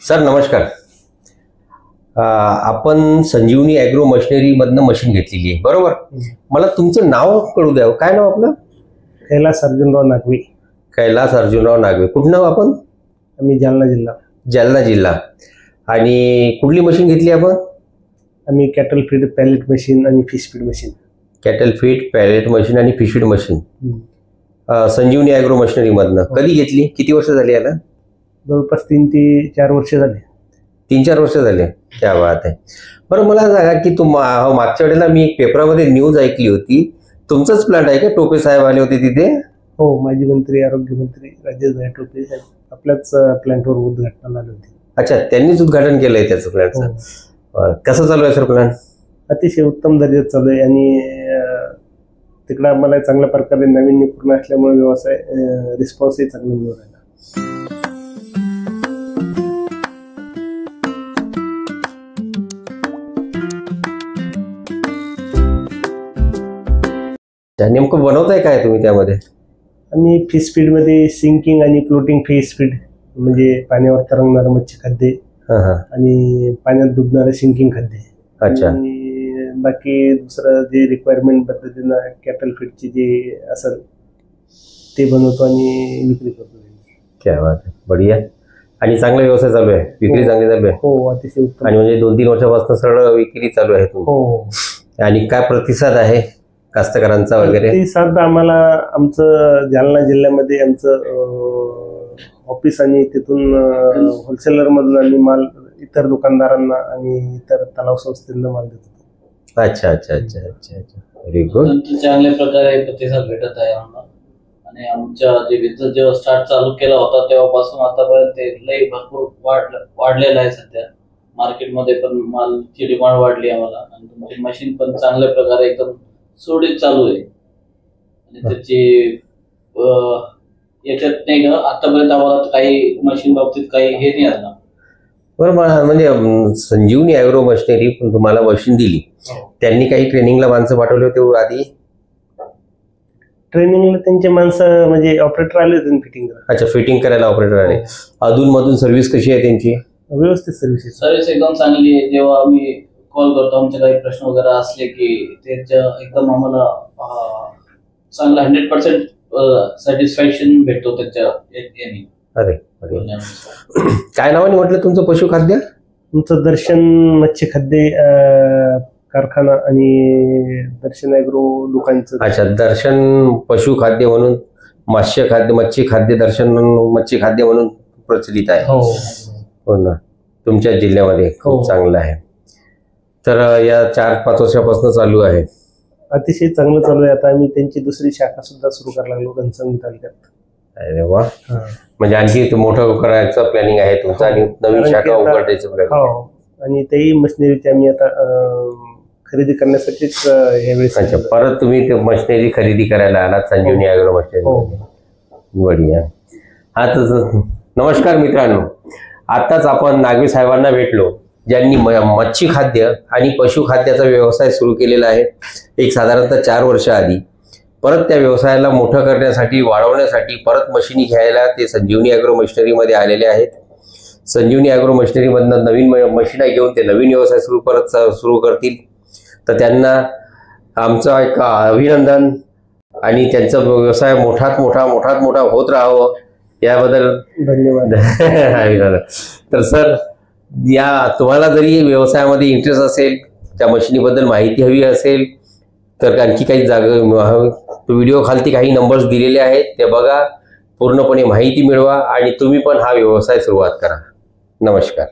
Sir नमस्कार. आपण संजीवनी agro machinery मधनं मशीन घेतलेली आहे बरोबर. मला तुमचं नाव कळू द्या. काय नाव आपलं? कैलास अर्जुनराव नागवे. कैलास अर्जुनराव नागवे. कुठं नाव आपण? आम्ही जालना जिल्हा. जालना जिल्हा. आणि कुठली मशीन घेतली आपण? आम्ही कॅटल फीड पॅलेट मशीन आणि fish feed machine. Cattle feed pellet machine आणि fish feed machine Sanjivani agro machinery मधनं. कधी घेतली? किती वर्ष झाली याला? जवळपास 3 ते 4 वर्ष झाले. 3-4 वर्ष झाले. क्या बात आहे. बरं मला सांगा की मागच्या वेळेला मी एक पेपरामध्ये न्यूज ऐकली होती, तुमचंच प्लांट आहे का? टोपे साहेब आले होते तिथे? हो, माजी मंत्री आरोग्य मंत्री राजेश टोपे साहेब आपल्याच प्लांटवर उद्घाटनाला आले होते. अच्छा, त्यांनीच उद्घाटन केलंय त्याचं प्लांटचं. कसं चालू आहे सर प्लांट? अतिशय उत्तम दर्जात चालू आहे आणि तिकडं आम्हाला चांगल्या प्रकारे नाविन्यपूर्ण असल्यामुळे व्यवसाय रिस्पॉन्सही चांगला मिळू राहिला. नेमकं बनवताय काय तुम्ही त्यामध्ये? आम्ही फिश फीड मध्ये सिंकिंग आणि फ्लोटिंग फिश फीड म्हणजे पाण्यावर तरंगणारं मच्छी खाद्य आणि पाण्यात डुबणारं सिंकिंग खाद्य. अच्छा. आणि बाकी दुसरं जे रिक्वायरमेंट पद्धतीनं कॅटल फीडची जे असेल ते बनवतो आणि विक्री करतो. क्या बात आहे, बढिया. आणि चांगला व्यवसाय चालू आहे, विक्री चांगली चालू आहे? हो, अतिशय उत्तम. आणि म्हणजे 2-3 वर्षापासून सरळ विक्री चालू आहे तुमची? हो. आणि काय प्रतिसाद आहे कास्तकारांचा वगैरे? प्रतिसाद आम्हाला आमचं जालना जिल्ह्यामध्ये आमचं ऑफिस आणि तिथून होलसेलर मधून आम्ही माल इतर दुकानदारांना आणि इतर तलाव संस्थांना माल देतो. अच्छा अच्छा अच्छा अच्छा अच्छा, व्हेरी गुड. चांगल्या प्रकारे प्रतिसाद भेटत आहे आम्हाला. आणि आमच्या जे बिझनेस जेव्हा स्टार्ट चालू केला होता तेव्हापासून आतापर्यंत ते लई भरपूर वाढलेला आहे. सध्या मार्केटमध्ये पण मालची डिमांड वाढली आम्हाला आणि तुमची मशीन पण चांगल्या प्रकारे एकदम सुरळीत चालू आहे. आणि त्याची याच्यात नाही का आतापर्यंत आम्हाला काही मशीन बाबतीत काही हे नाही आलं. बरं, म्हणजे संजीवनी ॲग्रो मशिनरी पण तुम्हाला मशीन दिली, त्यांनी काही ट्रेनिंगला माणसं पाठवले होते आधी? ट्रेनिंगला त्यांचे माणसं म्हणजे ऑपरेटर आले होते फिटिंग करायला. अच्छा, फिटिंग करायला ऑपरेटर आले. अधून मधून सर्व्हिस कशी आहे त्यांची? व्यवस्थित सर्व्हिस एकदम चांगली आहे. जेव्हा आम्ही कॉल करतो आमचे काही प्रश्न वगैरे असले की त्याच्या एकदम आम्हाला चांगला 100% सॅटिस्फॅक्शन भेटतो त्याच्या याने. अरे काय नावाने म्हटलं तुमचं पशुखाद्य? तुमचं दर्शन मच्छी खाद्य कारखाना आणि दर्शन ॲग्रो दुकानचं. अच्छा, दर्शन पशुखाद्य म्हणून मत्स्य खाद्य, मच्छी खाद्य, दर्शन मच्छी खाद्य म्हणून प्रचलित आहे. हो ना, तुमच्या जिल्ह्यामध्ये खूप चांगलं आहे. तर या 4-5 वर्षापासून चालू आहे. अतिशय चांगलं चालू आहे. आता आम्ही त्यांची दुसरी शाखा सुद्धा सुरू करायला लागलो घनसंगी तालुक्यात. अरे वा, म्हणजे आणखी मोठं करायचं प्लॅनिंग आहे तुमचं आणि नवीन शाखा उघडायचं प्लॅनिंग? हो, आणि तेही मशिनरीची आम्ही आता खरेदी करण्यासाठीच ह्यावेळेस. अच्छा, परत तुम्ही मशिनरी खरेदी करायला आलात संजीवनी ॲग्रो मशिनरी? बढिया. हा, तर नमस्कार मित्रांनो, आताच आपण नागवे साहेबांना भेटलो ज्यांनी मच्छी खाद्य आणि पशुखाद्याचा व्यवसाय सुरू केलेला आहे एक साधारणतः 4 वर्ष आधी. परत त्या व्यवसायाला मोठं करण्यासाठी, वाढवण्यासाठी परत मशिनी घ्यायला ते संजीवनी ॲग्रो मशिनरीमध्ये आलेले आहेत. संजीवनी ॲग्रो मशिनरीमधनं नवीन मशिना घेऊन ते नवीन व्यवसाय सुरू करतील. तर त्यांना आमचं एक अभिनंदन आणि त्यांचा व्यवसाय मोठात मोठा होत राहावं याबद्दल धन्यवाद. तर सर, या तुम्हाला जरी व्यवसायामध्ये इंटरेस्ट असेल, त्या मशिनीबद्दल माहिती हवी असेल तर आणखी काही व्हिडिओ खालती काही नंबर्स दिलेले आहेत, ते बघा, पूर्णपणे माहिती मिळवा आणि तुम्ही पण हा व्यवसाय सुरुवात करा. नमस्कार.